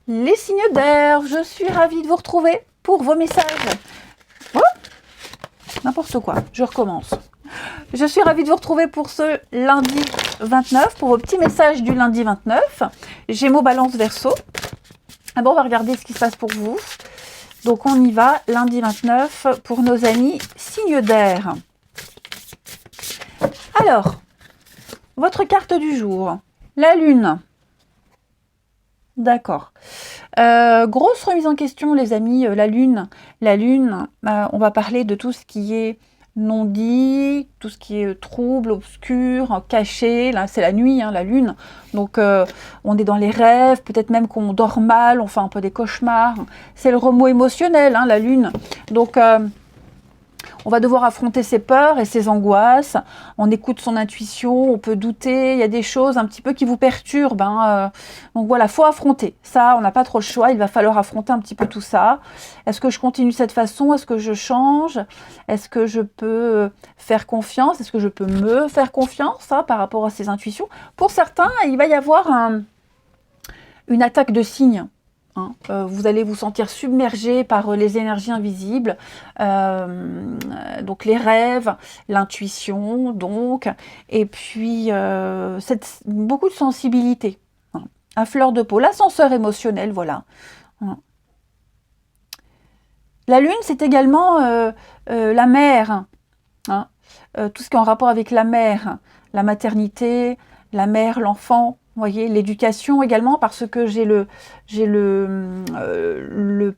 Les signes d'air, je suis ravie de vous retrouver pour vos messages. Oh, n'importe quoi, je recommence. Je suis ravie de vous retrouver pour ce lundi 29, pour vos petits messages du lundi 29. Gémeaux, Balance, Verseau. Bon, on va regarder ce qui se passe pour vous. Donc on y va, lundi 29, pour nos amis signes d'air. Alors, votre carte du jour, la Lune. D'accord. Grosse remise en question, les amis. La Lune, on va parler de tout ce qui est non dit, tout ce qui est trouble, obscur, caché. Là, c'est la nuit, hein, la Lune. Donc, on est dans les rêves, peut-être même qu'on dort mal, on fait un peu des cauchemars. C'est le remous émotionnel, hein, la Lune. Donc, on va devoir affronter ses peurs et ses angoisses. On écoute son intuition, on peut douter. Il y a des choses un petit peu qui vous perturbent. Hein. Donc voilà, faut affronter. Ça, on n'a pas trop le choix. Il va falloir affronter un petit peu tout ça. Est-ce que je continue de cette façon? Est-ce que je change? Est-ce que je peux faire confiance? Est-ce que je peux me faire confiance par rapport à ces intuitions? Pour certains, il va y avoir une attaque de signes. Hein. Vous allez vous sentir submergé par les énergies invisibles, donc les rêves, l'intuition, donc, et puis beaucoup de sensibilité, hein, à fleur de peau, l'ascenseur émotionnel, voilà. Hein. La Lune, c'est également la mère, hein, tout ce qui est en rapport avec la mère, la maternité, la mère, l'enfant. Vous voyez, l'éducation également, parce que j'ai le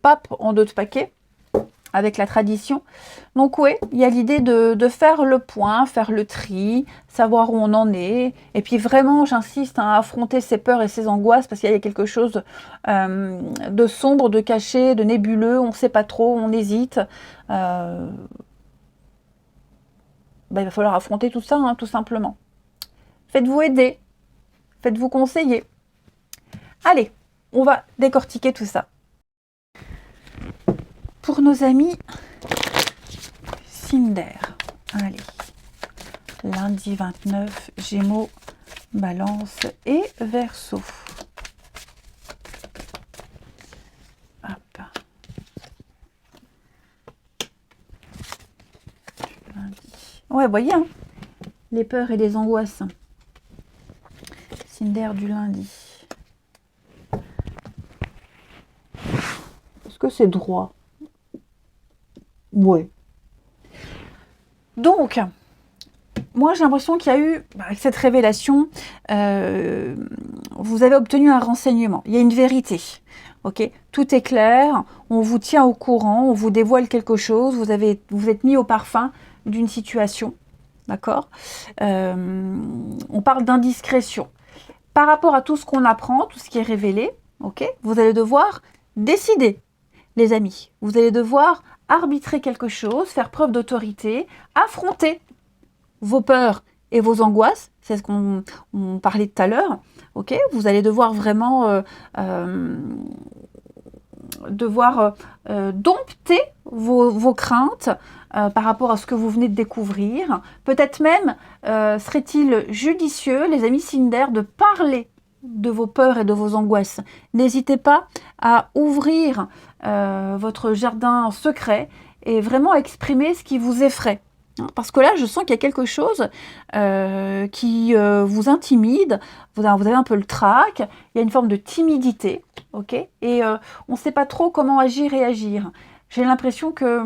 pape en dos de paquet, avec la tradition. Donc oui, il y a l'idée de faire le point, faire le tri, savoir où on en est. Et puis vraiment, j'insiste, à affronter ses peurs et ses angoisses, parce qu'il y a quelque chose de sombre, de caché, de nébuleux, on ne sait pas trop, on hésite. Il va falloir affronter tout ça, hein, tout simplement. Faites-vous aider. Faites-vous conseiller. Allez, on va décortiquer tout ça. Pour nos amis signes d'air. Allez, lundi 29, Gémeaux, Balance et Verseau. Hop. Lundi. Ouais, vous voyez, hein, les peurs et les angoisses. Signe d'air du lundi. Est-ce que c'est droit? Ouais. Donc, moi j'ai l'impression qu'il y a eu, avec cette révélation, vous avez obtenu un renseignement. Il y a une vérité. Ok, tout est clair, on vous tient au courant, on vous dévoile quelque chose, vous êtes mis au parfum d'une situation. D'accord, on parle d'indiscrétion. Par rapport à tout ce qu'on apprend, tout ce qui est révélé, ok, vous allez devoir décider, les amis. Vous allez devoir arbitrer quelque chose, faire preuve d'autorité, affronter vos peurs et vos angoisses. C'est ce qu'on parlait tout à l'heure. Ok, vous allez devoir vraiment dompter vos craintes par rapport à ce que vous venez de découvrir. Peut-être même serait-il judicieux, les amis signes d'air, de parler de vos peurs et de vos angoisses. N'hésitez pas à ouvrir votre jardin secret et vraiment exprimer ce qui vous effraie. Parce que là, je sens qu'il y a quelque chose qui vous intimide, vous avez un peu le trac, il y a une forme de timidité, ok, et on ne sait pas trop comment agir et agir. J'ai l'impression que,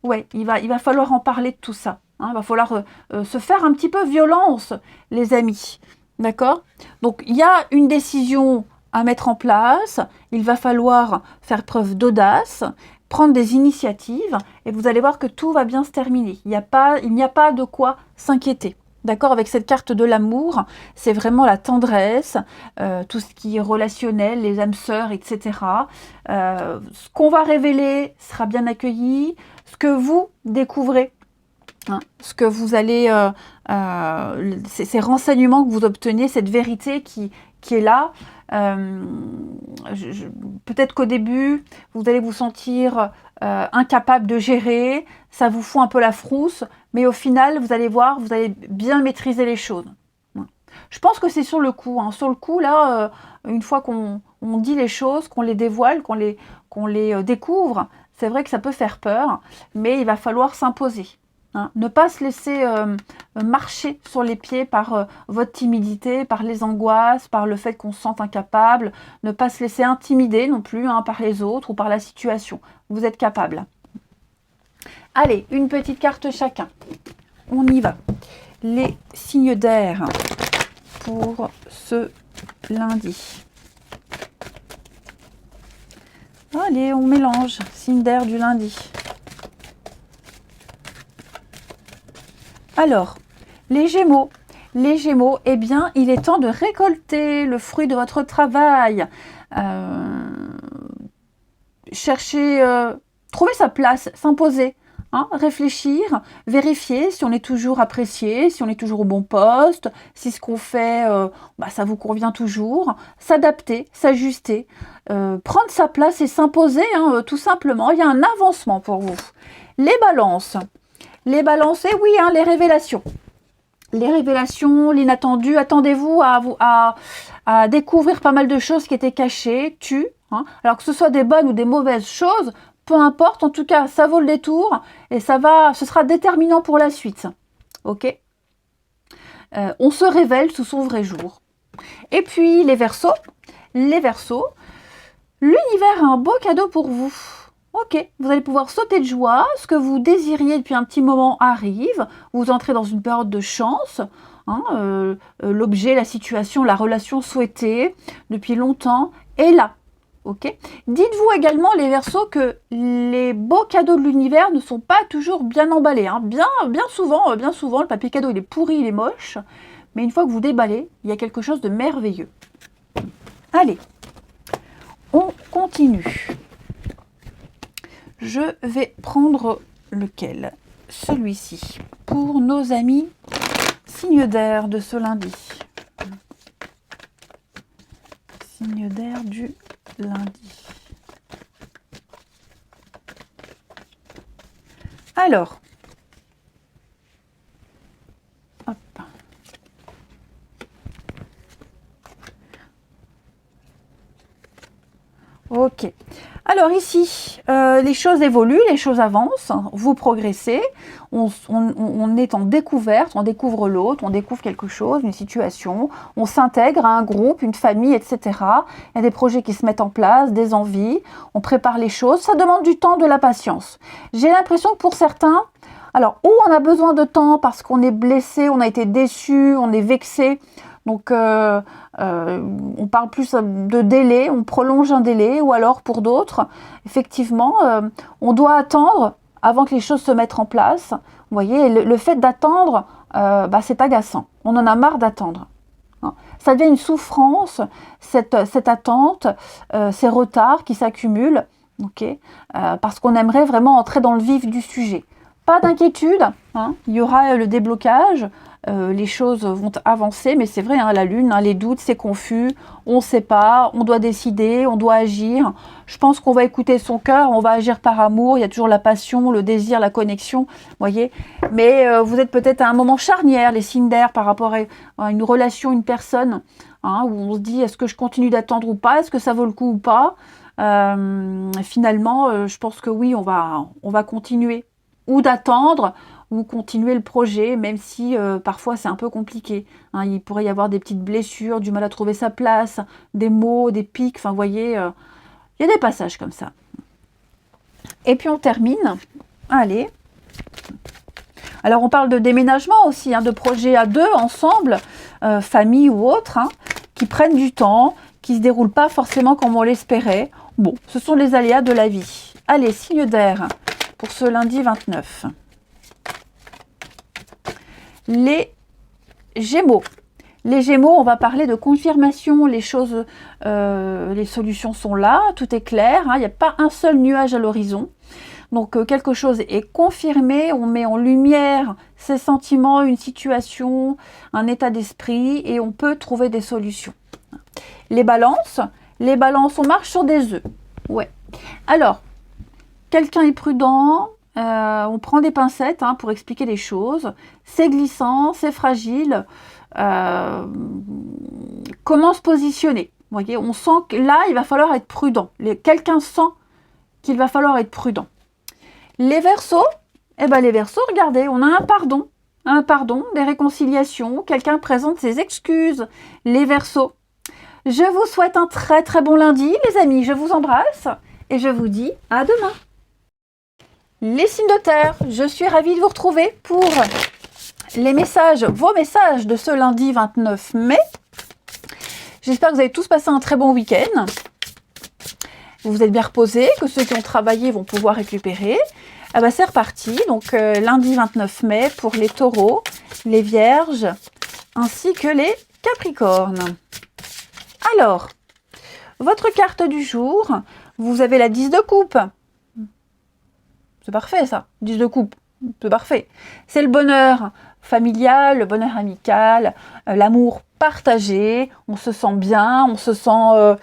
ouais, il va falloir en parler de tout ça. Hein, il va falloir se faire un petit peu violence, les amis. D'accord? Donc, il y a une décision à mettre en place, il va falloir faire preuve d'audace, prendre des initiatives, et vous allez voir que tout va bien se terminer. Il n'y a pas de quoi s'inquiéter. D'accord? Avec cette carte de l'amour, c'est vraiment la tendresse, tout ce qui est relationnel, les âmes sœurs, etc. Ce qu'on va révéler sera bien accueilli, ce que vous découvrez, hein, ce que vous allez, ces renseignements que vous obtenez, cette vérité qui est là, peut-être qu'au début, vous allez vous sentir incapable de gérer, ça vous fout un peu la frousse, mais au final, vous allez voir, vous allez bien maîtriser les choses. Je pense que c'est sur le coup. Hein. Sur le coup, là, une fois qu'on on dit les choses, qu'on les dévoile, qu'on les découvre, c'est vrai que ça peut faire peur, mais il va falloir s'imposer. Hein. Ne pas se laisser marcher sur les pieds par votre timidité, par les angoisses, par le fait qu'on se sente incapable. Ne pas se laisser intimider non plus hein, par les autres ou par la situation. Vous êtes capable. Allez, une petite carte chacun. On y va. Les signes d'air pour ce lundi. Allez, on mélange. Signe d'air du lundi. Alors, les Gémeaux. Les Gémeaux, eh bien, il est temps de récolter le fruit de votre travail. Chercher, trouver sa place, s'imposer. Hein, réfléchir, vérifier si on est toujours apprécié, si on est toujours au bon poste, si ce qu'on fait, ça vous convient toujours, s'adapter, s'ajuster, prendre sa place et s'imposer, hein, tout simplement. Il y a un avancement pour vous. Les balances, et oui, hein, les révélations. Les révélations, l'inattendu, attendez-vous à découvrir pas mal de choses qui étaient cachées, hein, alors que ce soit des bonnes ou des mauvaises choses, peu importe, en tout cas, ça vaut le détour et ce sera déterminant pour la suite. Ok ? On se révèle sous son vrai jour. Et puis, les Verseaux, l'univers a un beau cadeau pour vous. Ok, vous allez pouvoir sauter de joie, ce que vous désiriez depuis un petit moment arrive, vous entrez dans une période de chance, hein, l'objet, la situation, la relation souhaitée depuis longtemps est là. Okay. Dites-vous également, les Verseaux, que les beaux cadeaux de l'univers ne sont pas toujours bien emballés. Hein. Bien souvent, le papier cadeau, il est pourri, il est moche. Mais une fois que vous déballez, il y a quelque chose de merveilleux. Allez, on continue. Je vais prendre lequel? Celui-ci. Pour nos amis signes d'air de ce lundi. Signe d'air du lundi. Alors, hop. Ok. Alors ici, les choses évoluent, les choses avancent, vous progressez, on est en découverte, on découvre l'autre, on découvre quelque chose, une situation, on s'intègre à un groupe, une famille, etc. Il y a des projets qui se mettent en place, des envies, on prépare les choses, ça demande du temps, de la patience. J'ai l'impression que pour certains, alors, ou on a besoin de temps parce qu'on est blessé, on a été déçu, on est vexé, donc on parle plus de délai, on prolonge un délai, ou alors pour d'autres, effectivement, on doit attendre avant que les choses se mettent en place. Vous voyez, le fait d'attendre, c'est agaçant. On en a marre d'attendre. Hein. Ça devient une souffrance, cette attente, ces retards qui s'accumulent, okay, parce qu'on aimerait vraiment entrer dans le vif du sujet. Pas d'inquiétude, hein, il y aura le déblocage, les choses vont avancer, mais c'est vrai, hein, la lune, hein, les doutes, c'est confus, on ne sait pas, on doit décider, on doit agir. Je pense qu'on va écouter son cœur, on va agir par amour, il y a toujours la passion, le désir, la connexion, voyez. Mais vous êtes peut-être à un moment charnière, les signes d'air, par rapport à une relation, une personne, hein, où on se dit, est-ce que je continue d'attendre ou pas, est-ce que ça vaut le coup ou pas. Finalement, je pense que oui, on va continuer, ou d'attendre, ou continuer le projet, même si parfois c'est un peu compliqué. Hein, il pourrait y avoir des petites blessures, du mal à trouver sa place, des mots, des pics, enfin vous voyez, il y a des passages comme ça. Et puis on termine, allez. Alors on parle de déménagement aussi, hein, de projets à deux, ensemble, famille ou autre, hein, qui prennent du temps, qui ne se déroulent pas forcément comme on l'espérait. Bon, ce sont les aléas de la vie. Allez, signe d'air pour ce lundi 29. Les Gémeaux. Les Gémeaux, on va parler de confirmation, les choses, les solutions sont là, tout est clair, hein, il n'y a pas un seul nuage à l'horizon. Donc quelque chose est confirmé, on met en lumière ses sentiments, une situation, un état d'esprit et on peut trouver des solutions. Les balances, on marche sur des œufs. Ouais. Alors, quelqu'un est prudent, on prend des pincettes, hein, pour expliquer les choses. C'est glissant, c'est fragile. Comment se positionner? Vous voyez, on sent que là, il va falloir être prudent. Quelqu'un sent qu'il va falloir être prudent. Les Verseaux, eh ben les Verseaux, regardez, on a un pardon, des réconciliations, quelqu'un présente ses excuses. Les Verseaux, je vous souhaite un très très bon lundi, les amis, je vous embrasse et je vous dis à demain. Les signes de terre, je suis ravie de vous retrouver pour les messages, vos messages de ce lundi 29 mai. J'espère que vous avez tous passé un très bon week-end. Vous vous êtes bien reposés, que ceux qui ont travaillé vont pouvoir récupérer. Ah bah c'est reparti, donc lundi 29 mai pour les taureaux, les vierges, ainsi que les capricornes. Alors, votre carte du jour, vous avez la 10 de coupe. C'est parfait ça, 10 de coupe, c'est parfait. C'est le bonheur familial, le bonheur amical, l'amour partagé, on se sent bien, on se sent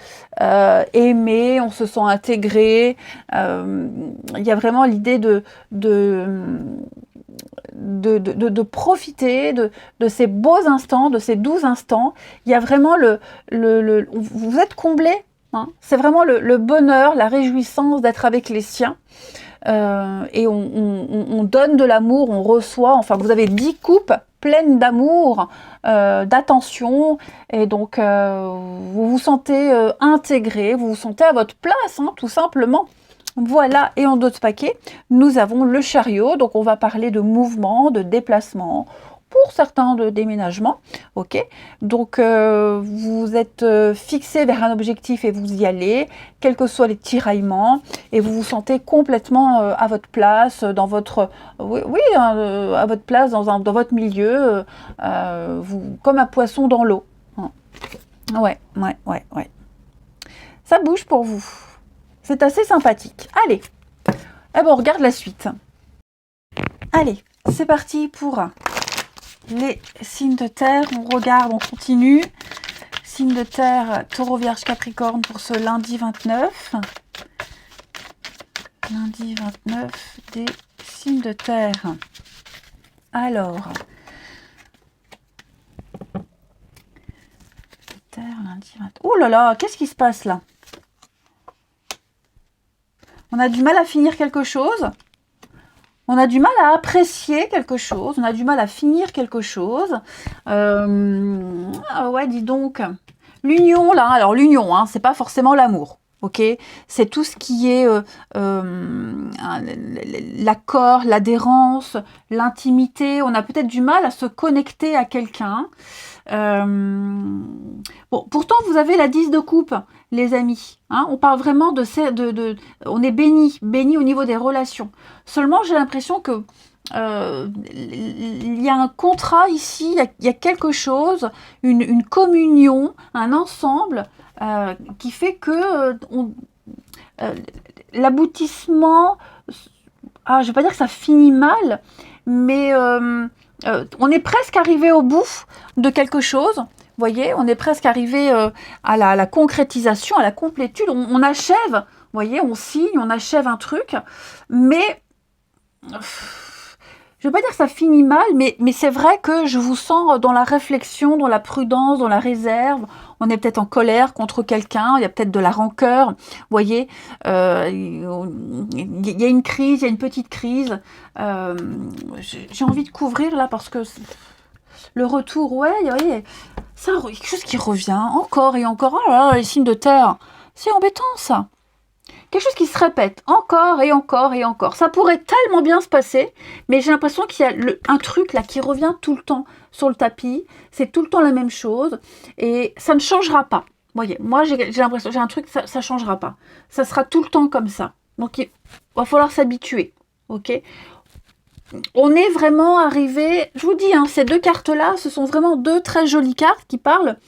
aimé, on se sent intégré. Il y a vraiment l'idée de profiter de ces beaux instants, de ces doux instants. Il y a vraiment vous êtes comblés, hein. C'est vraiment le bonheur, la réjouissance d'être avec les siens. Et on donne de l'amour, on reçoit, enfin vous avez 10 coupes pleines d'amour, d'attention, et donc vous vous sentez intégré, vous vous sentez à votre place, hein, tout simplement. Voilà, et en d'autres paquets, nous avons le chariot, donc on va parler de mouvement, de déplacement, pour certains de déménagement, ok. Donc vous êtes fixé vers un objectif et vous y allez, quels que soient les tiraillements, et vous vous sentez complètement à votre place, dans votre, à votre place dans votre milieu, comme un poisson dans l'eau. Ouais. Ça bouge pour vous. C'est assez sympathique. Allez, eh ben, on regarde la suite. Allez, c'est parti pour les signes de terre. On regarde, on continue. Signes de terre, taureau, vierge, capricorne pour ce lundi 29. Lundi 29 des signes de terre. Alors, terre, lundi 29. Oh là là, qu'est-ce qui se passe là? On a du mal à finir quelque chose. On a du mal à apprécier quelque chose. On a du mal à finir quelque chose. Ouais, dis donc. L'union, là. Alors, l'union, hein, c'est pas forcément l'amour. Ok, c'est tout ce qui est l'accord, l'adhérence, l'intimité. On a peut-être du mal à se connecter à quelqu'un. Bon, pourtant, vous avez la 10 de coupe, les amis. Hein, on parle vraiment on est béni au niveau des relations. Seulement, j'ai l'impression que il y a un contrat ici, il y a quelque chose, une communion, un ensemble qui fait que l'aboutissement, je ne vais pas dire que ça finit mal, mais on est presque arrivé au bout de quelque chose. Vous voyez, on est presque arrivé à la concrétisation, à la complétude. On achève, vous voyez, on signe, on achève un truc, mais je ne veux pas dire que ça finit mal, mais c'est vrai que je vous sens dans la réflexion, dans la prudence, dans la réserve. On est peut-être en colère contre quelqu'un, il y a peut-être de la rancœur. Vous voyez, il y a une crise, il y a une petite crise. J'ai envie de couvrir là parce que le retour, ouais, vous voyez, c'est quelque chose qui revient encore et encore. Oh là là, les signes de terre, c'est embêtant ça. Quelque chose qui se répète encore et encore et encore. Ça pourrait tellement bien se passer, mais j'ai l'impression qu'il y a un truc là qui revient tout le temps sur le tapis. C'est tout le temps la même chose et ça ne changera pas. Vous voyez, moi j'ai l'impression, j'ai un truc, ça ne changera pas. Ça sera tout le temps comme ça. Donc il va falloir s'habituer. Ok ? On est vraiment arrivé, je vous dis, hein, ces deux cartes-là, ce sont vraiment deux très jolies cartes qui parlent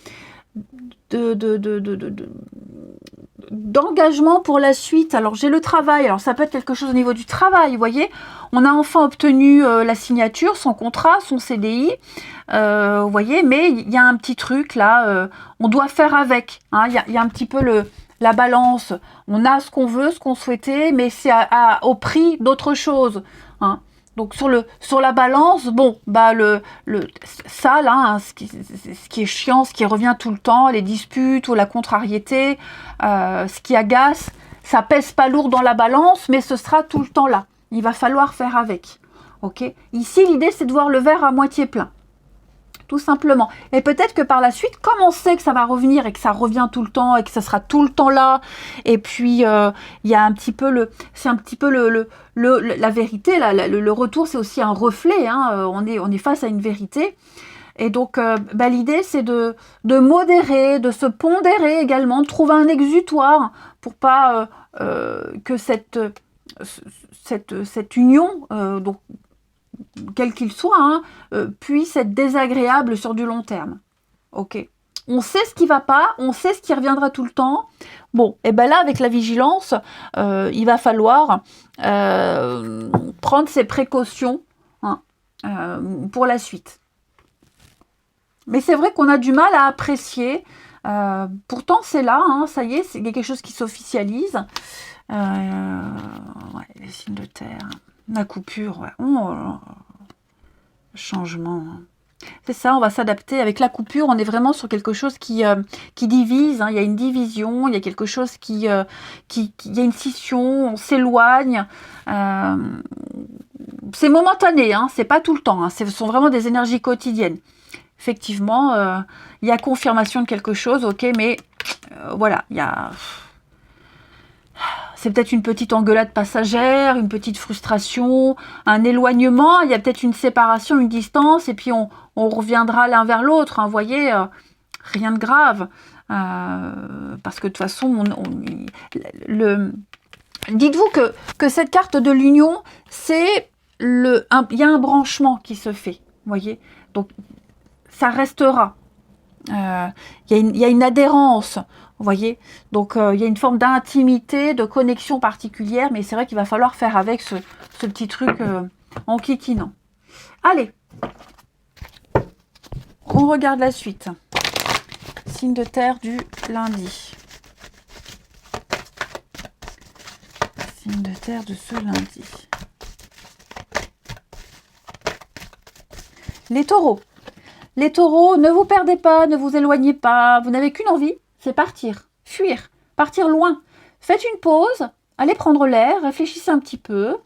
d'engagement pour la suite. Alors j'ai le travail, alors ça peut être quelque chose au niveau du travail, vous voyez, on a enfin obtenu la signature, son contrat, son CDI, vous voyez, mais il y a un petit truc là, on doit faire avec, hein, il y a un petit peu la balance, on a ce qu'on veut, ce qu'on souhaitait, mais c'est au prix d'autre chose, hein. Donc sur la balance, bon, bah ça là, hein, ce qui est chiant, ce qui revient tout le temps, les disputes ou la contrariété, ce qui agace, ça pèse pas lourd dans la balance, mais ce sera tout le temps là. Il va falloir faire avec. Ok. Ici, l'idée, c'est de voir le verre à moitié plein. Tout simplement. Et peut-être que par la suite, comme on sait que ça va revenir et que ça revient tout le temps et que ça sera tout le temps là, et puis il y a un petit peu c'est un petit peu la vérité, là, le retour, c'est aussi un reflet, hein, on est face à une vérité. Et donc, bah, l'idée, c'est de modérer, de se pondérer également, de trouver un exutoire pour pas que cette union, donc quel qu'il soit, hein, puisse être désagréable sur du long terme. Ok. On sait ce qui va pas, on sait ce qui reviendra tout le temps. Bon, et ben là, avec la vigilance, il va falloir prendre ses précautions, hein, pour la suite. Mais c'est vrai qu'on a du mal à apprécier. Pourtant, c'est là, hein, ça y est, c'est quelque chose qui s'officialise. Ouais, les signes de terre, la coupure, ouais. Oh, changement. C'est ça, on va s'adapter. Avec la coupure, on est vraiment sur quelque chose qui divise, hein. Il y a une division, il y a quelque chose il y a une scission, on s'éloigne. C'est momentané, hein, c'est pas tout le temps, hein, ce sont vraiment des énergies quotidiennes. Effectivement, il y a confirmation de quelque chose, ok, mais voilà, il y a... C'est peut-être une petite engueulade passagère, une petite frustration, un éloignement, il y a peut-être une séparation, une distance, et puis on reviendra l'un vers l'autre, hein, vous voyez, rien de grave. Parce que de toute façon, dites-vous que cette carte de l'union, c'est il y a un branchement qui se fait, vous voyez, donc ça restera. Il y a une adhérence, vous voyez, donc il y a une forme d'intimité, de connexion particulière, mais c'est vrai qu'il va falloir faire avec ce petit truc en kikinant. Allez, on regarde la suite. Signe de terre du lundi. Signe de terre de ce lundi. Les taureaux. Les taureaux, ne vous perdez pas, ne vous éloignez pas. Vous n'avez qu'une envie, c'est partir, fuir, partir loin. Faites une pause, allez prendre l'air, réfléchissez un petit peu.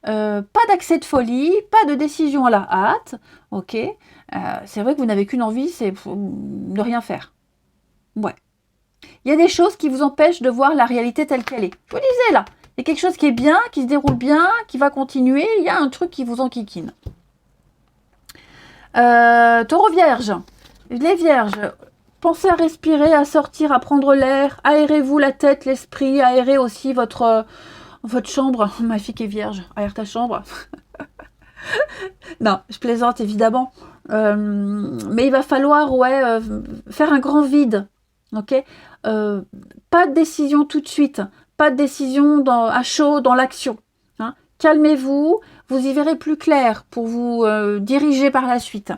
Pas d'accès de folie, pas de décision à la hâte. Ok. C'est vrai que vous n'avez qu'une envie, c'est de rien faire. Ouais. Il y a des choses qui vous empêchent de voir la réalité telle qu'elle est. Je vous disais là, il y a quelque chose qui est bien, qui se déroule bien, qui va continuer. Il y a un truc qui vous enquiquine. Taureau vierge, les vierges, pensez à respirer, à sortir, à prendre l'air, aérez-vous la tête, l'esprit, aérez aussi votre chambre. Ma fille qui est vierge, aère ta chambre. Non, je plaisante évidemment, mais il va falloir faire un grand vide, ok, pas de décision tout de suite, pas de décision à chaud dans l'action, hein. Calmez-vous, vous y verrez plus clair pour vous diriger par la suite.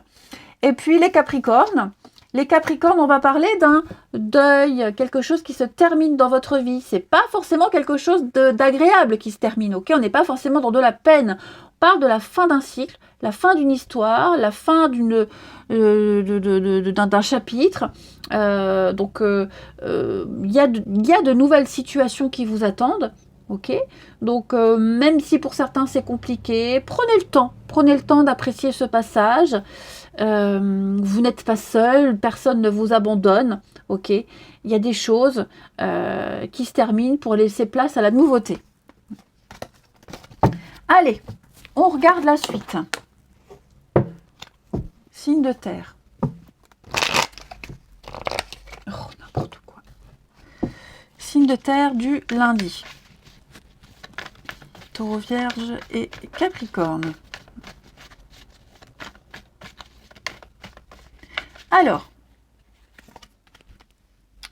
Et puis les Capricornes, on va parler d'un deuil, quelque chose qui se termine dans votre vie. C'est pas forcément quelque chose d'agréable qui se termine, ok? On n'est pas forcément dans de la peine. On parle de la fin d'un cycle, la fin d'une histoire, la fin d'un chapitre. Donc il y a de nouvelles situations qui vous attendent. Ok, donc même si pour certains c'est compliqué, prenez le temps d'apprécier ce passage. Vous n'êtes pas seul, personne ne vous abandonne. Ok, il y a des choses qui se terminent pour laisser place à la nouveauté. Allez, on regarde la suite. Signe de terre. Oh, n'importe quoi. Signe de terre du lundi. Taureau vierge et Capricorne. Alors,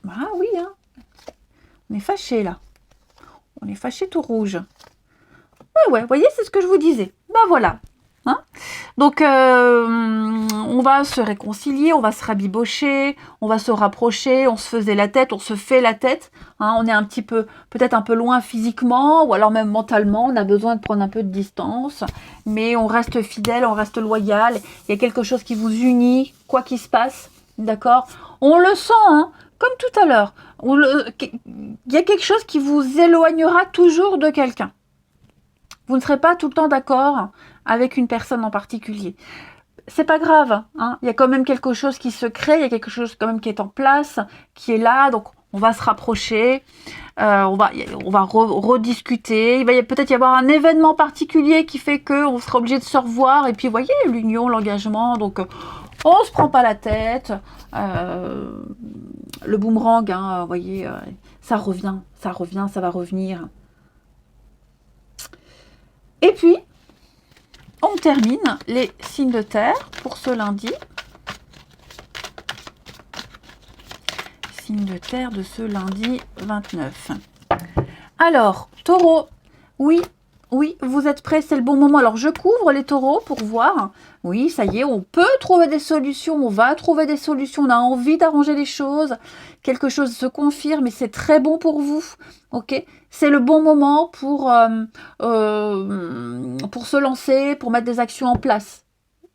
ah oui, hein, on est fâché là. On est fâché tout rouge. Ouais, vous voyez, c'est ce que je vous disais. Ben voilà, Hein, donc, on va se réconcilier, on va se rabibocher, on va se rapprocher, on se faisait la tête, on se fait la tête. Hein, on est un petit peu, peut-être un peu loin physiquement, ou alors même mentalement, on a besoin de prendre un peu de distance, mais on reste fidèle, on reste loyal. Il y a quelque chose qui vous unit, quoi qu'il se passe, d'accord? On le sent, hein, comme tout à l'heure. Il y a quelque chose qui vous éloignera toujours de quelqu'un. Vous ne serez pas tout le temps d'accord avec une personne en particulier. C'est pas grave, hein. Il y a quand même quelque chose qui se crée, il y a quelque chose quand même qui est en place, qui est là, donc on va se rapprocher, on va rediscuter, il va peut-être y avoir un événement particulier qui fait qu'on sera obligé de se revoir, et puis vous voyez, l'union, l'engagement, donc on se prend pas la tête, le boomerang, hein, vous voyez, ça revient, ça va revenir. Et puis, on termine les signes de terre pour ce lundi. Signes de terre de ce lundi 29. Alors, taureau, oui, vous êtes prêts, c'est le bon moment. Alors, je couvre les taureaux pour voir. Oui, ça y est, on peut trouver des solutions, on va trouver des solutions, on a envie d'arranger les choses. Quelque chose se confirme et c'est très bon pour vous. Ok, c'est le bon moment pour se lancer, pour mettre des actions en place.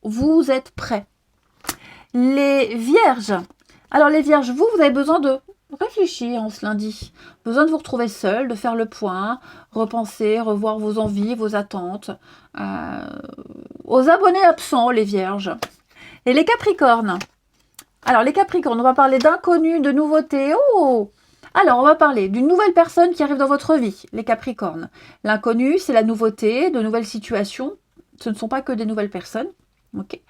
Vous êtes prêts. Les vierges. Alors, les vierges, vous avez besoin de réfléchir en ce lundi. Besoin de vous retrouver seul, de faire le point, repenser, revoir vos envies, vos attentes. Aux abonnés absents, les vierges. Et les capricornes. Alors, les capricornes, on va parler d'inconnus, de nouveautés. Oh! Alors, on va parler d'une nouvelle personne qui arrive dans votre vie, les capricornes. L'inconnu, c'est la nouveauté, de nouvelles situations. Ce ne sont pas que des nouvelles personnes. Ok.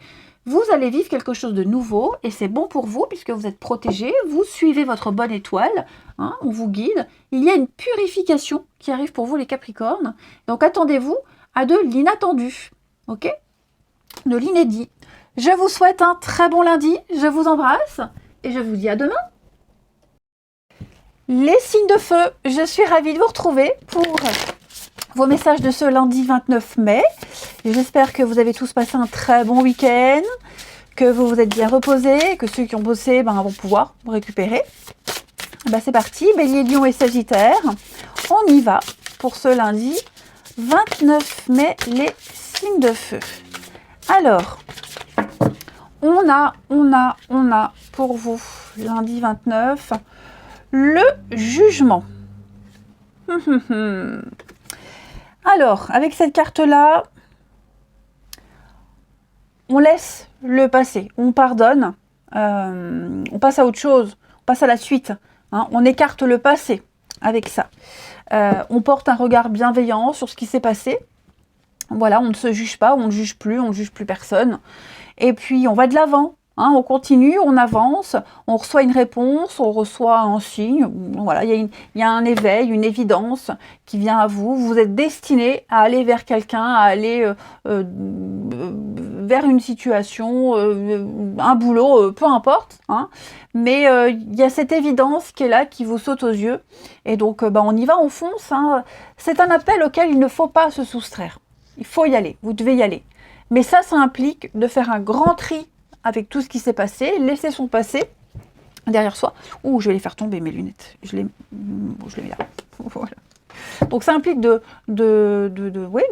Vous allez vivre quelque chose de nouveau et c'est bon pour vous puisque vous êtes protégé, vous suivez votre bonne étoile, hein, on vous guide. Il y a une purification qui arrive pour vous les Capricornes. Donc attendez-vous à de l'inattendu, ok? De l'inédit. Je vous souhaite un très bon lundi, je vous embrasse et je vous dis à demain. Les signes de feu, je suis ravie de vous retrouver pour vos messages de ce lundi 29 mai. J'espère que vous avez tous passé un très bon week-end, que vous vous êtes bien reposés, que ceux qui ont bossé vont pouvoir récupérer. C'est parti, Bélier, Lion et Sagittaire. On y va pour ce lundi 29 mai, les signes de feu. Alors, on a pour vous, lundi 29, le jugement. Alors, avec cette carte-là, on laisse le passé, on pardonne, on passe à autre chose, on passe à la suite. Hein, on écarte le passé avec ça. On porte un regard bienveillant sur ce qui s'est passé. Voilà, on ne se juge pas, on ne juge plus personne. Et puis, on va de l'avant. Hein, on continue, on avance, on reçoit une réponse, on reçoit un signe. Voilà, il y a un éveil, une évidence qui vient à vous. Vous êtes destiné à aller vers quelqu'un, à aller vers une situation, un boulot, peu importe. Hein, mais il y a cette évidence qui est là, qui vous saute aux yeux. Et donc, on y va, on fonce. Hein. C'est un appel auquel il ne faut pas se soustraire. Il faut y aller, vous devez y aller. Mais ça implique de faire un grand tri avec tout ce qui s'est passé, laisser son passé derrière soi. Ouh, je vais les faire tomber, mes lunettes. Je les mets là. Voilà. Donc ça implique de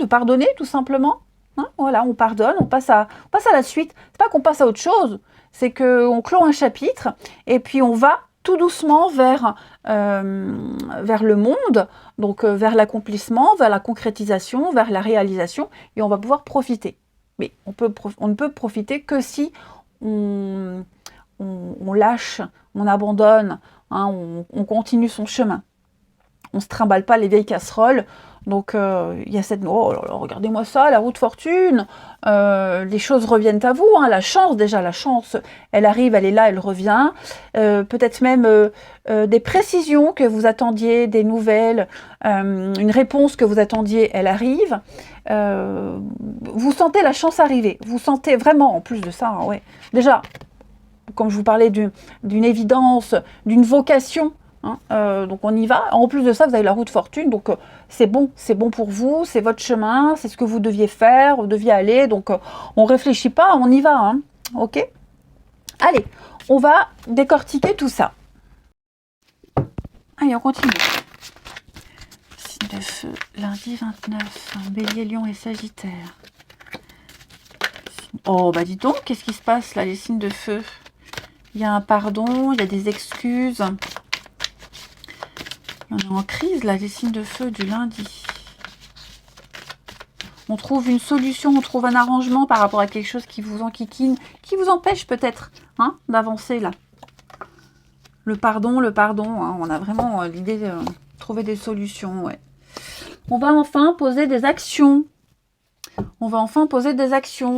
pardonner, tout simplement. Hein, voilà, on pardonne, on passe à la suite. C'est pas qu'on passe à autre chose, c'est qu'on clôt un chapitre et puis on va tout doucement vers le monde, donc vers l'accomplissement, vers la concrétisation, vers la réalisation, et on va pouvoir profiter. Mais on ne peut profiter que si on lâche, on abandonne, hein, on continue son chemin. On ne se trimballe pas les vieilles casseroles. Donc, il y a cette... Oh là là, regardez-moi ça, la roue de fortune. Les choses reviennent à vous. Hein, la chance, elle arrive, elle est là, elle revient. Peut-être même des précisions que vous attendiez, des nouvelles, une réponse que vous attendiez, elle arrive. Vous sentez la chance arriver. Vous sentez vraiment, en plus de ça, hein, ouais. Déjà, comme je vous parlais d'une évidence, d'une vocation, hein. Donc on y va. En plus de ça, vous avez la roue de fortune, donc c'est bon pour vous, c'est votre chemin, c'est ce que vous deviez faire, vous deviez aller, donc on réfléchit pas, on y va, hein. Ok? Allez, on va décortiquer tout ça. Allez, on continue. Signe de feu, lundi 29, Bélier, Lion et Sagittaire. Oh, bah dis donc, qu'est-ce qui se passe là, les signes de feu? Il y a un pardon, il y a des excuses. On est en crise là, les signes de feu du lundi. On trouve une solution, on trouve un arrangement par rapport à quelque chose qui vous enquiquine, qui vous empêche peut-être hein, d'avancer là. Le pardon, hein, on a vraiment l'idée de trouver des solutions. Ouais. On va enfin poser des actions.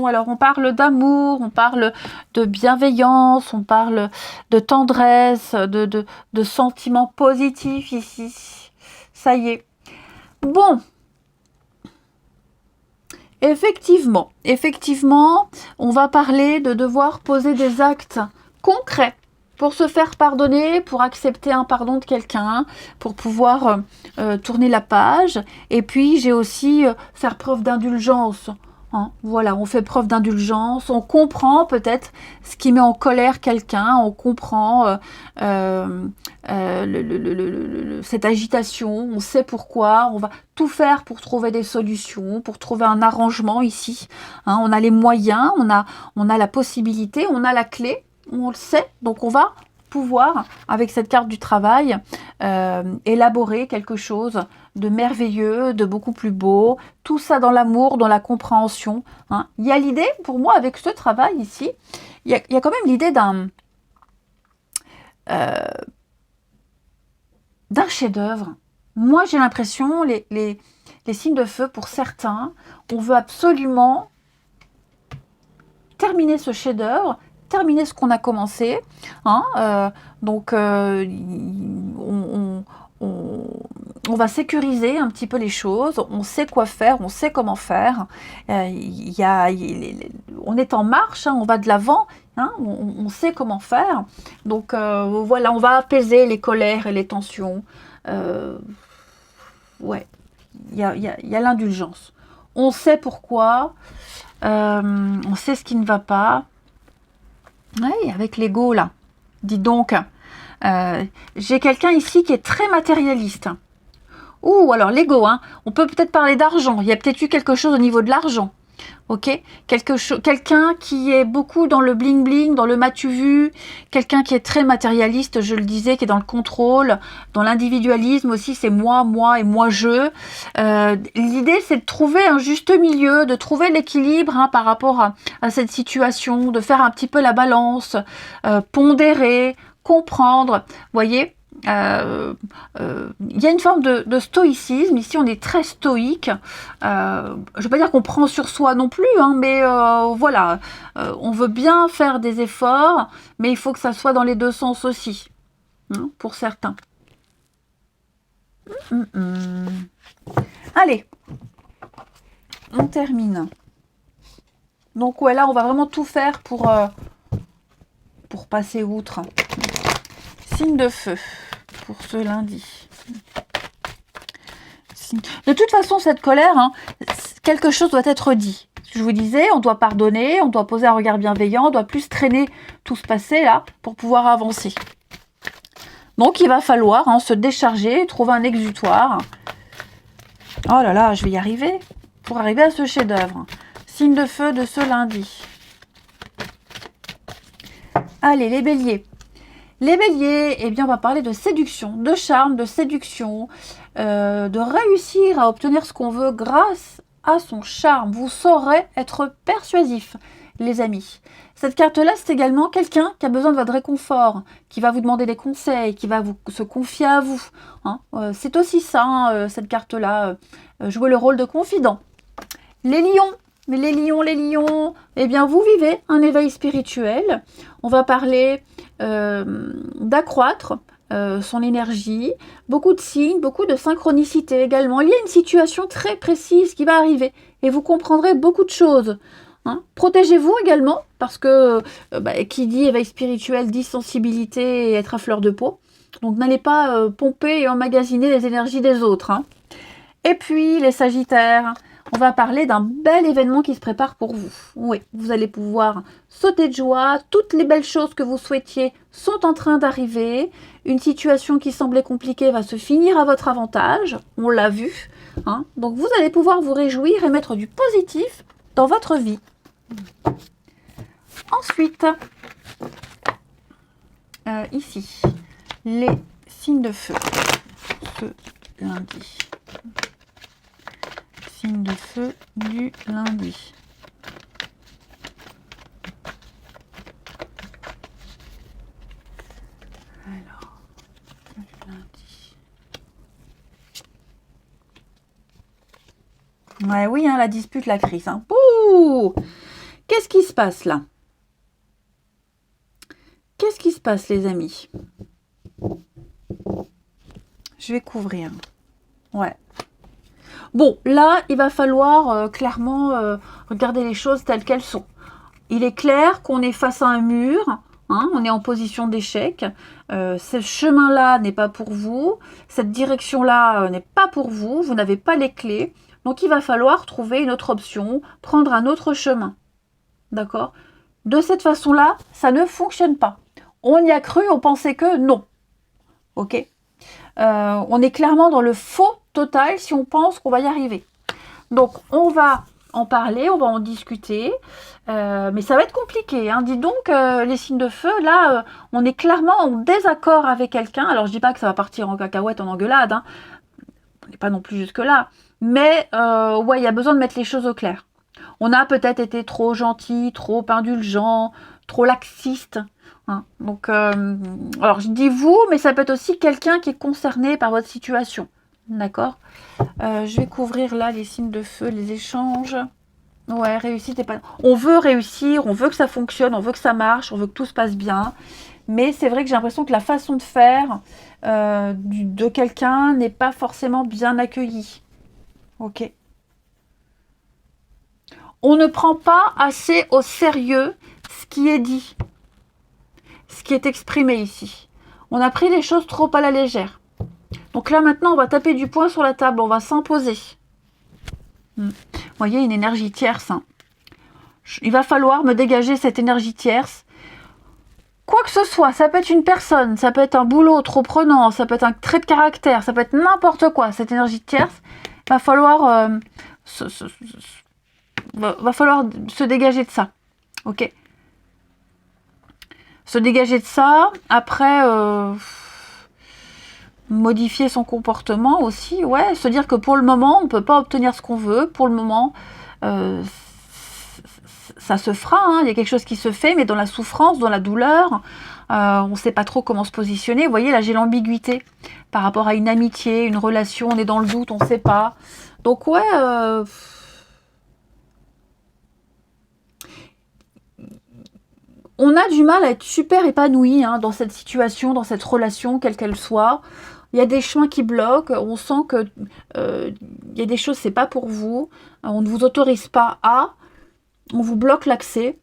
Alors, on parle d'amour, on parle de bienveillance, on parle de tendresse, de sentiments positifs ici. Ça y est. Bon. Effectivement, on va parler de devoir poser des actes concrets pour se faire pardonner, pour accepter un pardon de quelqu'un, pour pouvoir tourner la page. Et puis, j'ai aussi faire preuve d'indulgence. Hein, voilà, on fait preuve d'indulgence, on comprend peut-être ce qui met en colère quelqu'un, on comprend cette agitation, on sait pourquoi, on va tout faire pour trouver des solutions, pour trouver un arrangement ici. Hein, on a les moyens, on a la possibilité, on a la clé, on le sait, donc on va pouvoir, avec cette carte du travail, élaborer quelque chose de merveilleux, de beaucoup plus beau, tout ça dans l'amour, dans la compréhension. Hein. Il y a l'idée, pour moi, avec ce travail ici, il y a quand même l'idée d'un chef-d'œuvre. Moi, j'ai l'impression, les signes de feu, pour certains, on veut absolument terminer ce chef-d'œuvre, terminer ce qu'on a commencé. Hein, donc, on va sécuriser un petit peu les choses, on sait quoi faire, on sait comment faire. On est en marche, hein, on va de l'avant, hein, on sait comment faire. Donc voilà, on va apaiser les colères et les tensions. Ouais, il y a l'indulgence. On sait pourquoi, on sait ce qui ne va pas. Ouais, avec l'ego là. Dis donc, j'ai quelqu'un ici qui est très matérialiste. Ouh, alors l'ego, hein. On peut peut-être parler d'argent. Il y a peut-être eu quelque chose au niveau de l'argent. Ok, quelqu'un qui est beaucoup dans le bling bling, dans le m'as-tu vu, quelqu'un qui est très matérialiste, je le disais, qui est dans le contrôle, dans l'individualisme aussi, c'est moi et moi je. L'idée c'est de trouver un juste milieu, de trouver l'équilibre hein, par rapport à cette situation, de faire un petit peu la balance, pondérer, comprendre, voyez. Il y a une forme de stoïcisme. Ici, on est très stoïque. Je ne veux pas dire qu'on prend sur soi non plus, hein, mais voilà. On veut bien faire des efforts, mais il faut que ça soit dans les deux sens aussi, hein, pour certains. Allez, on termine. Donc, ouais, là, on va vraiment tout faire pour passer outre. Signe de feu pour ce lundi. De toute façon, cette colère, hein, quelque chose doit être dit. Je vous disais, on doit pardonner, on doit poser un regard bienveillant, on doit plus traîner tout ce passé là pour pouvoir avancer. Donc, il va falloir hein, se décharger, trouver un exutoire. Oh là là, je vais y arriver pour arriver à ce chef-d'œuvre. Signe de feu de ce lundi. Allez, les béliers. Les béliers, eh bien, on va parler de séduction, de charme, de séduction, de réussir à obtenir ce qu'on veut grâce à son charme. Vous saurez être persuasif, les amis. Cette carte-là, c'est également quelqu'un qui a besoin de votre réconfort, qui va vous demander des conseils, qui va se confier à vous. Hein. C'est aussi ça, hein, cette carte-là, jouer le rôle de confident. Les lions. Mais les lions, eh bien, vous vivez un éveil spirituel. On va parler d'accroître son énergie, beaucoup de signes, beaucoup de synchronicité également. Il y a une situation très précise qui va arriver et vous comprendrez beaucoup de choses. Hein. Protégez-vous également parce que qui dit éveil spirituel dit sensibilité et être à fleur de peau. Donc n'allez pas pomper et emmagasiner les énergies des autres, hein. Et puis les Sagittaires, on va parler d'un bel événement qui se prépare pour vous. Oui, vous allez pouvoir sauter de joie, toutes les belles choses que vous souhaitiez sont en train d'arriver. Une situation qui semblait compliquée va se finir à votre avantage, on l'a vu, hein. Donc vous allez pouvoir vous réjouir et mettre du positif dans votre vie. Ensuite, ici, les signes de feu, ce lundi. Signe de feu du lundi. Alors, du lundi. Ouais, oui, hein, la dispute, la crise. Hein. Ouh, qu'est-ce qui se passe là? Qu'est-ce qui se passe, les amis? Je vais couvrir. Ouais. Bon, là, il va falloir clairement regarder les choses telles qu'elles sont. Il est clair qu'on est face à un mur, hein, on est en position d'échec. Ce chemin-là n'est pas pour vous, cette direction-là n'est pas pour vous, vous n'avez pas les clés. Donc, il va falloir trouver une autre option, prendre un autre chemin. D'accord? De cette façon-là, ça ne fonctionne pas. On y a cru, on pensait que non. Ok? On est clairement dans le faux total si on pense qu'on va y arriver. Donc, on va en parler, on va en discuter, mais ça va être compliqué. Hein. Dis donc, les signes de feu, là, on est clairement en désaccord avec quelqu'un. Alors, je dis pas que ça va partir en cacahuète, en engueulade, hein. On n'est pas non plus jusque-là. Mais, ouais, il y a besoin de mettre les choses au clair. On a peut-être été trop gentil, trop indulgent, trop laxiste. Hein. Donc, alors je dis vous, mais ça peut être aussi quelqu'un qui est concerné par votre situation. D'accord? Je vais couvrir là les signes de feu, les échanges. Ouais, réussite et pas... On veut réussir, on veut que ça fonctionne, on veut que ça marche, on veut que tout se passe bien. Mais c'est vrai que j'ai l'impression que la façon de faire de quelqu'un n'est pas forcément bien accueillie. Ok. On ne prend pas assez au sérieux ce qui est dit. Ce qui est exprimé ici. On a pris les choses trop à la légère. Donc là, maintenant, on va taper du poing sur la table. On va s'imposer. Vous voyez, une énergie tierce. Hein. Il va falloir me dégager cette énergie tierce. Quoi que ce soit, ça peut être une personne, ça peut être un boulot trop prenant, ça peut être un trait de caractère, ça peut être n'importe quoi. Cette énergie tierce, il va falloir, va falloir se dégager de ça. Ok? Se dégager de ça, après modifier son comportement aussi, ouais, se dire que pour le moment, on ne peut pas obtenir ce qu'on veut, pour le moment, ça se fera, hein. Il y a quelque chose qui se fait, mais dans la souffrance, dans la douleur, on ne sait pas trop comment se positionner. Vous voyez, là, j'ai l'ambiguïté par rapport à une amitié, une relation, on est dans le doute, on ne sait pas. Donc, ouais... on a du mal à être super épanoui hein, dans cette situation, dans cette relation, quelle qu'elle soit. Il y a des chemins qui bloquent, on sent que il y a des choses, c'est pas pour vous, on ne vous autorise pas à, on vous bloque l'accès.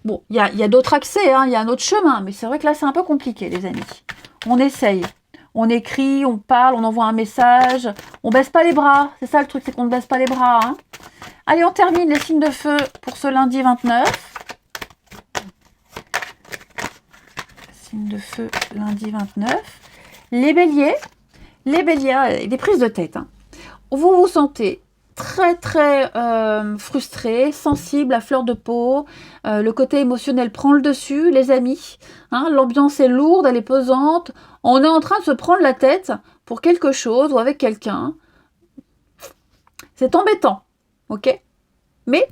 Bon, il y a d'autres accès, hein, il y a un autre chemin, mais c'est vrai que là, c'est un peu compliqué, les amis. On essaye, on écrit, on parle, on envoie un message, on baisse pas les bras, c'est ça le truc, c'est qu'on ne baisse pas les bras. Hein. Allez, on termine les signes de feu pour ce lundi 29. De feu lundi 29. Les béliers, les prises de tête. Hein. Vous vous sentez très très frustré, sensible, à fleur de peau. Le côté émotionnel prend le dessus, les amis. Hein, l'ambiance est lourde, elle est pesante. On est en train de se prendre la tête pour quelque chose ou avec quelqu'un. C'est embêtant, ok? Mais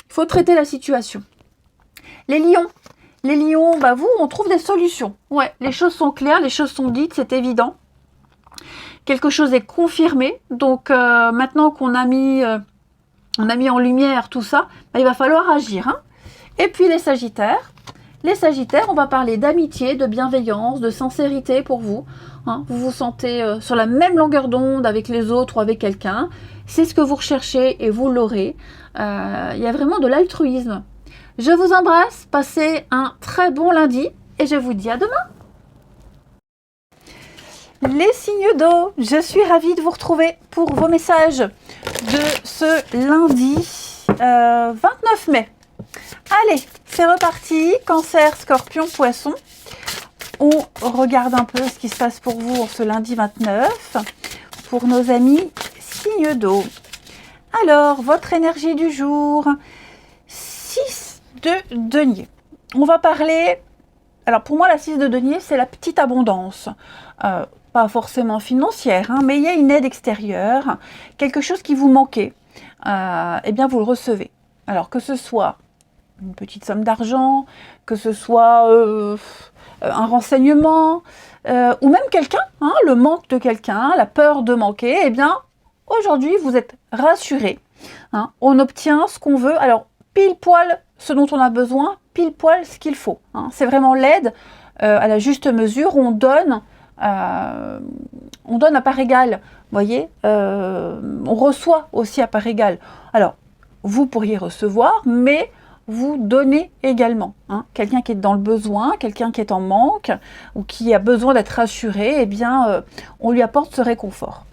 il faut traiter la situation. Les lions. Les lions, bah vous, on trouve des solutions. Ouais, les choses sont claires, les choses sont dites, c'est évident. Quelque chose est confirmé. Donc maintenant qu'on a mis en lumière tout ça, bah, il va falloir agir. Hein. Et puis les sagittaires. Les sagittaires, on va parler d'amitié, de bienveillance, de sincérité pour vous. Hein. Vous vous sentez sur la même longueur d'onde avec les autres ou avec quelqu'un. C'est ce que vous recherchez et vous l'aurez. Il y a vraiment de l'altruisme. Je vous embrasse, passez un très bon lundi et je vous dis à demain. Les signes d'eau, je suis ravie de vous retrouver pour vos messages de ce lundi 29 mai. Allez, c'est reparti. Cancer, Scorpion, Poisson. On regarde un peu ce qui se passe pour vous en ce lundi 29. Pour nos amis signes d'eau. Alors, votre énergie du jour. 6 de denier. On va parler... Alors, pour moi, la 6 de denier, c'est la petite abondance. Pas forcément financière, hein, mais il y a une aide extérieure, quelque chose qui vous manquait, eh bien vous le recevez. Alors que ce soit une petite somme d'argent, que ce soit un renseignement, ou même quelqu'un, hein, le manque de quelqu'un, la peur de manquer, eh bien aujourd'hui vous êtes rassuré, hein, on obtient ce qu'on veut, alors pile poil ce dont on a besoin, pile poil ce qu'il faut, hein. C'est vraiment l'aide à la juste mesure, on donne à part égale, vous voyez, on reçoit aussi à part égale. Alors, vous pourriez recevoir, mais vous donnez également. Hein. Quelqu'un qui est dans le besoin, quelqu'un qui est en manque, ou qui a besoin d'être rassuré, eh bien, on lui apporte ce réconfort.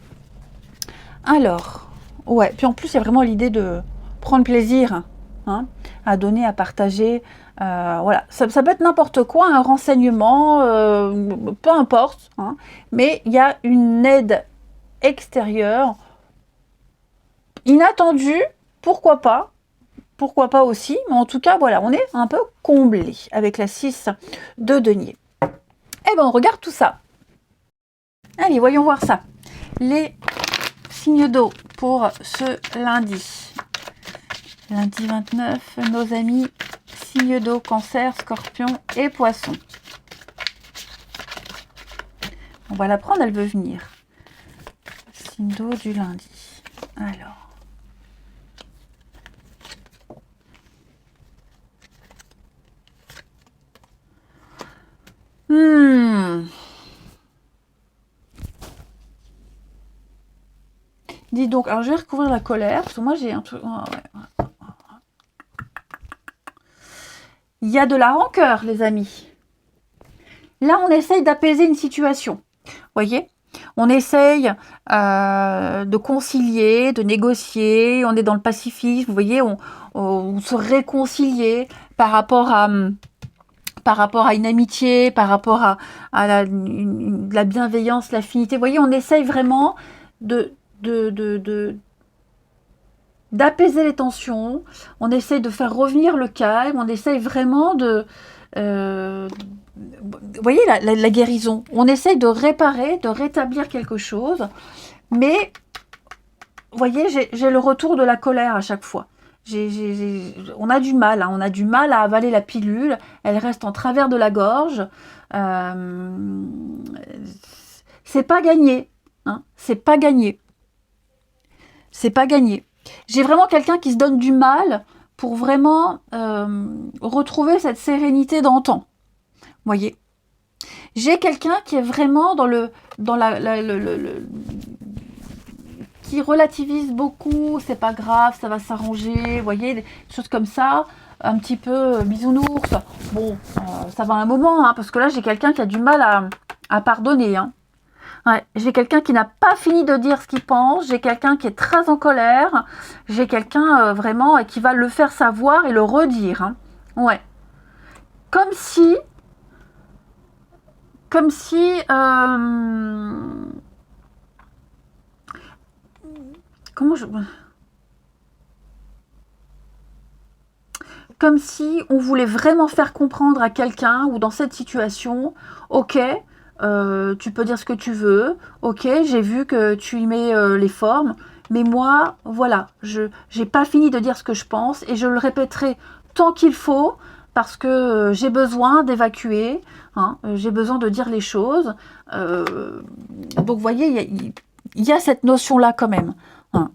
Alors, ouais, puis en plus, il y a vraiment l'idée de prendre plaisir, hein, à donner, à partager. Voilà, ça peut être n'importe quoi, un renseignement, peu importe, hein, mais il y a une aide extérieure, inattendue, pourquoi pas aussi, mais en tout cas, voilà, on est un peu comblé avec la 6 de denier. Eh bien, on regarde tout ça. Allez, voyons voir ça. Les signes d'eau pour ce lundi. Lundi 29, nos amis signes d'eau, Cancer, Scorpion et Poisson. On va la prendre, elle veut venir. Signe d'eau du lundi. Alors. Dis donc, alors je vais recouvrir la colère, parce que moi j'ai un truc... Oh, ouais. Il y a de la rancœur, les amis. Là, on essaye d'apaiser une situation. Voyez, on essaye de concilier, de négocier. On est dans le pacifisme. Vous voyez, on se réconcilier par rapport à une amitié, par rapport à la bienveillance, l'affinité. Vous voyez, on essaye vraiment d'apaiser les tensions, on essaye de faire revenir le calme, on essaye vraiment de... vous voyez la guérison, on essaye de réparer, de rétablir quelque chose, mais vous voyez, j'ai le retour de la colère à chaque fois. On a du mal, hein, on a du mal à avaler la pilule, elle reste en travers de la gorge, c'est pas gagné, hein, c'est pas gagné. C'est pas gagné. J'ai vraiment quelqu'un qui se donne du mal pour vraiment retrouver cette sérénité d'antan. Voyez. J'ai quelqu'un qui est vraiment qui relativise beaucoup, c'est pas grave, ça va s'arranger, vous voyez, des choses comme ça, un petit peu bisounours. Bon, ça va un moment, hein, parce que là j'ai quelqu'un qui a du mal à pardonner, hein. Ouais, j'ai quelqu'un qui n'a pas fini de dire ce qu'il pense, j'ai quelqu'un qui est très en colère, j'ai quelqu'un vraiment qui va le faire savoir et le redire. Hein. Ouais. Comme si... comment je... Comme si on voulait vraiment faire comprendre à quelqu'un, ou dans cette situation, ok, tu peux dire ce que tu veux, ok, j'ai vu que tu y mets les formes, mais moi, voilà, je n'ai pas fini de dire ce que je pense, et je le répéterai tant qu'il faut, parce que j'ai besoin d'évacuer, hein, j'ai besoin de dire les choses. Donc, vous voyez, il y a cette notion-là quand même. Hein.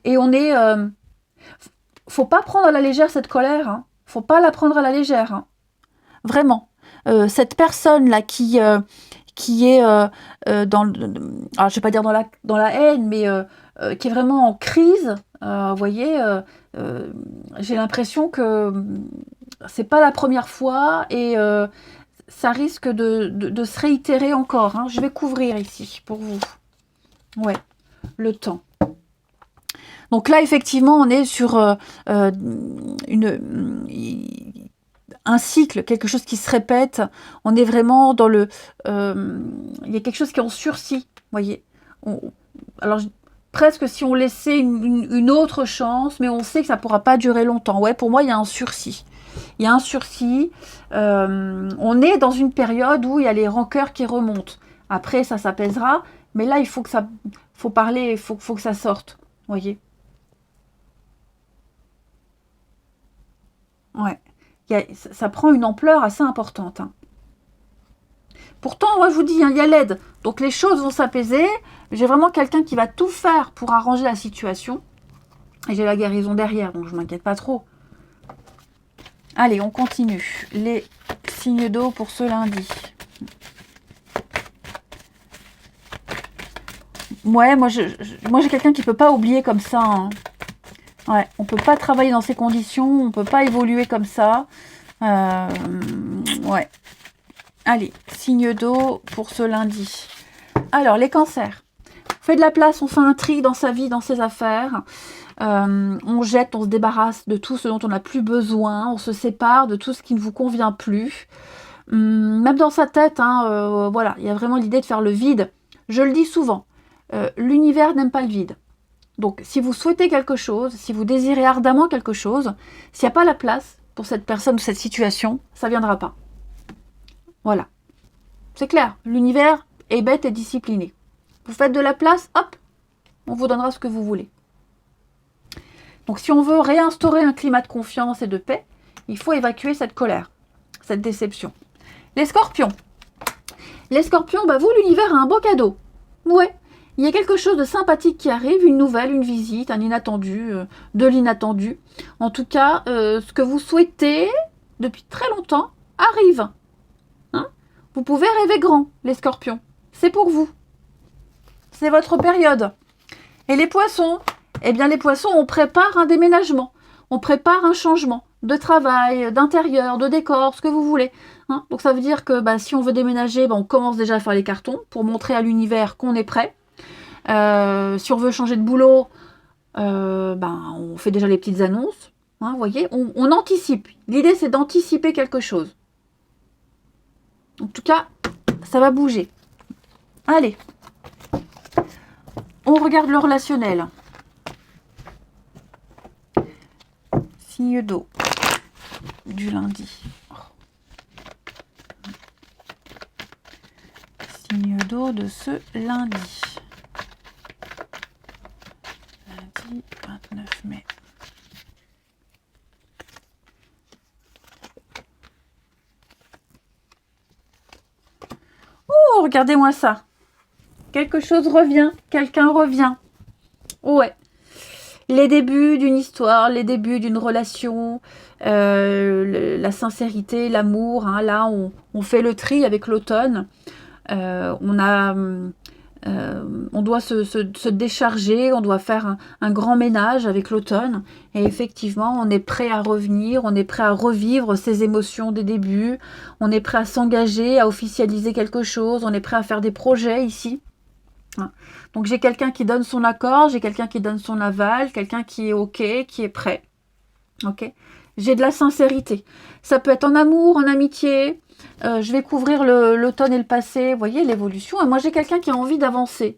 Et on est... faut pas prendre à la légère cette colère, hein. Faut pas la prendre à la légère, hein. Vraiment. Cette personne-là qui est dans le... Alors, je vais pas dire dans la haine, mais qui est vraiment en crise, vous voyez, j'ai l'impression que c'est pas la première fois, et ça risque de se réitérer encore. Hein. Je vais couvrir ici pour vous. Ouais, le temps. Donc là, effectivement, on est sur un cycle, quelque chose qui se répète. On est vraiment dans le... il y a quelque chose qui est en sursis, voyez. Alors, presque si on laissait une autre chance, mais on sait que ça ne pourra pas durer longtemps. Ouais, pour moi, il y a un sursis. Il y a un sursis. On est dans une période où il y a les rancœurs qui remontent. Après, ça s'apaisera. Mais là, il faut que ça... faut parler, il faut que ça sorte. Voyez. Ouais. Ça prend une ampleur assez importante. Hein. Pourtant, moi, je vous dis, hein, il y a l'aide. Donc, les choses vont s'apaiser. J'ai vraiment quelqu'un qui va tout faire pour arranger la situation. Et j'ai la guérison derrière, donc je ne m'inquiète pas trop. Allez, on continue. Les signes d'eau pour ce lundi. Ouais, moi j'ai quelqu'un qui ne peut pas oublier comme ça. Hein. Ouais, on ne peut pas travailler dans ces conditions, on ne peut pas évoluer comme ça. Ouais. Allez, signe d'eau pour ce lundi. Alors, les cancers. On fait de la place, on fait un tri dans sa vie, dans ses affaires. On jette, on se débarrasse de tout ce dont on n'a plus besoin. On se sépare de tout ce qui ne vous convient plus. Même dans sa tête, hein, voilà, il y a vraiment l'idée de faire le vide. Je le dis souvent, l'univers n'aime pas le vide. Donc, si vous souhaitez quelque chose, si vous désirez ardemment quelque chose, s'il n'y a pas la place pour cette personne ou cette situation, ça ne viendra pas. Voilà. C'est clair, l'univers est bête et discipliné. Vous faites de la place, hop, on vous donnera ce que vous voulez. Donc, si on veut réinstaurer un climat de confiance et de paix, il faut évacuer cette colère, cette déception. Les scorpions. Les scorpions, bah vous, l'univers a un beau cadeau. Ouais. Il y a quelque chose de sympathique qui arrive, une nouvelle, une visite, un inattendu, de l'inattendu. En tout cas, ce que vous souhaitez depuis très longtemps arrive. Hein? Vous pouvez rêver grand, les scorpions. C'est pour vous. C'est votre période. Et les poissons, eh bien les poissons, on prépare un déménagement. On prépare un changement de travail, d'intérieur, de décor, ce que vous voulez. Hein? Donc ça veut dire que si on veut déménager, on commence déjà à faire les cartons pour montrer à l'univers qu'on est prêt. Si on veut changer de boulot, on fait déjà les petites annonces. Hein, vous voyez, on anticipe. L'idée, c'est d'anticiper quelque chose. En tout cas, ça va bouger. Allez. On regarde le relationnel. Signe d'eau du lundi. Signe d'eau de ce lundi. Lundi 29 mai. Oh, regardez-moi ça. Quelque chose revient, quelqu'un revient. Ouais. Les débuts d'une histoire, les débuts d'une relation, la sincérité, l'amour. Hein, là, on fait le tri avec l'automne. On doit se décharger, on doit faire un grand ménage avec l'automne. Et effectivement, on est prêt à revenir, on est prêt à revivre ces émotions des débuts. On est prêt à s'engager, à officialiser quelque chose. On est prêt à faire des projets ici. Donc j'ai quelqu'un qui donne son accord, j'ai quelqu'un qui donne son aval, quelqu'un qui est OK, qui est prêt. OK. J'ai de la sincérité. Ça peut être en amour, en amitié. Je vais couvrir l'automne et le passé. Vous voyez l'évolution. Et moi j'ai quelqu'un qui a envie d'avancer,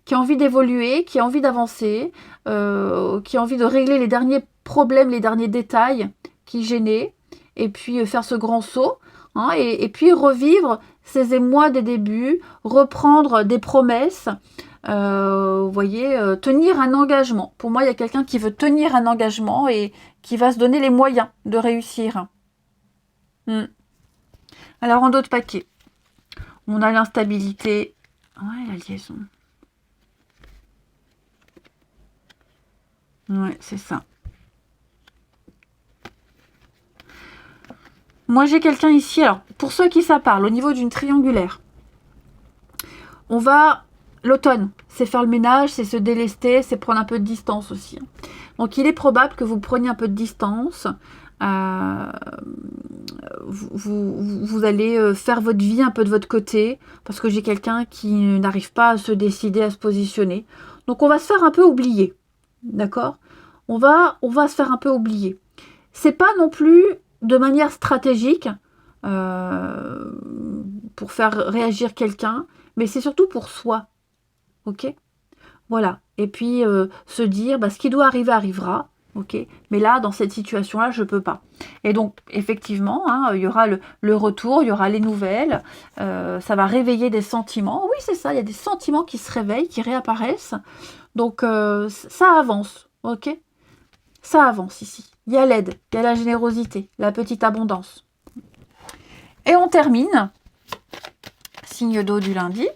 qui a envie d'évoluer, qui a envie d'avancer, qui a envie de régler les derniers problèmes, les derniers détails qui gênaient, et puis faire ce grand saut. Hein, et puis revivre ces émois des débuts, reprendre des promesses, vous voyez, tenir un engagement. Pour moi, il y a quelqu'un qui veut tenir un engagement et qui va se donner les moyens de réussir. Alors, en d'autres paquets, on a l'instabilité. Ouais, la liaison. Ouais, c'est ça. Moi, j'ai quelqu'un ici, alors, pour ceux qui ça parle, au niveau d'une triangulaire, on va, l'automne, c'est faire le ménage, c'est se délester, c'est prendre un peu de distance aussi. Donc, il est probable que vous preniez un peu de distance, Vous allez faire votre vie un peu de votre côté, parce que j'ai quelqu'un qui n'arrive pas à se décider, à se positionner. Donc on va se faire un peu oublier, d'accord? On va se faire un peu oublier. C'est pas non plus de manière stratégique pour faire réagir quelqu'un, mais c'est surtout pour soi, ok? Voilà. Et puis se dire, bah, ce qui doit arriver arrivera. Ok, mais là, dans cette situation-là, je ne peux pas. Et donc, effectivement, hein, il y aura le retour, il y aura les nouvelles, ça va réveiller des sentiments. Oui, c'est ça, il y a des sentiments qui se réveillent, qui réapparaissent. Donc, ça avance, ok? Ça avance ici. Il y a l'aide, il y a la générosité, la petite abondance. Et on termine, signe d'eau du lundi.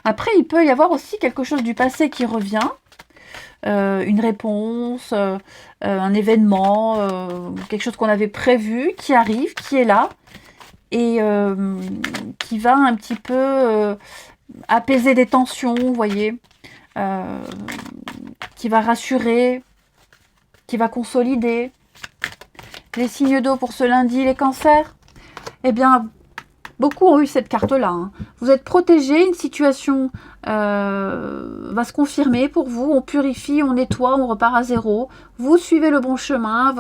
Après, il peut y avoir aussi quelque chose du passé qui revient. Une réponse, un événement, quelque chose qu'on avait prévu, qui arrive, qui est là, et qui va un petit peu apaiser des tensions, vous voyez, qui va rassurer, qui va consolider. Les signes d'eau pour ce lundi, les cancers, eh bien, beaucoup ont eu cette carte-là. Hein. Vous êtes protégé, une situation va se confirmer pour vous. On purifie, on nettoie, on repart à zéro. Vous suivez le bon chemin.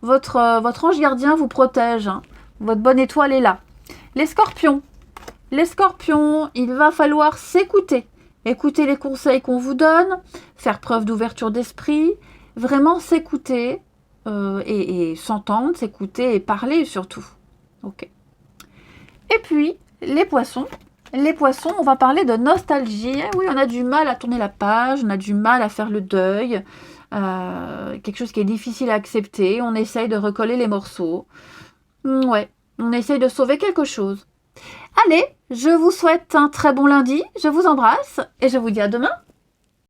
Votre ange gardien vous protège. Hein. Votre bonne étoile est là. Les scorpions, il va falloir s'écouter. Écouter les conseils qu'on vous donne, faire preuve d'ouverture d'esprit, vraiment s'écouter et s'entendre, s'écouter et parler surtout. Ok. Et puis, les poissons. Les poissons, on va parler de nostalgie. Oui, on a du mal à tourner la page, on a du mal à faire le deuil. Quelque chose qui est difficile à accepter. On essaye de recoller les morceaux. Ouais, on essaye de sauver quelque chose. Allez, je vous souhaite un très bon lundi. Je vous embrasse et je vous dis à demain.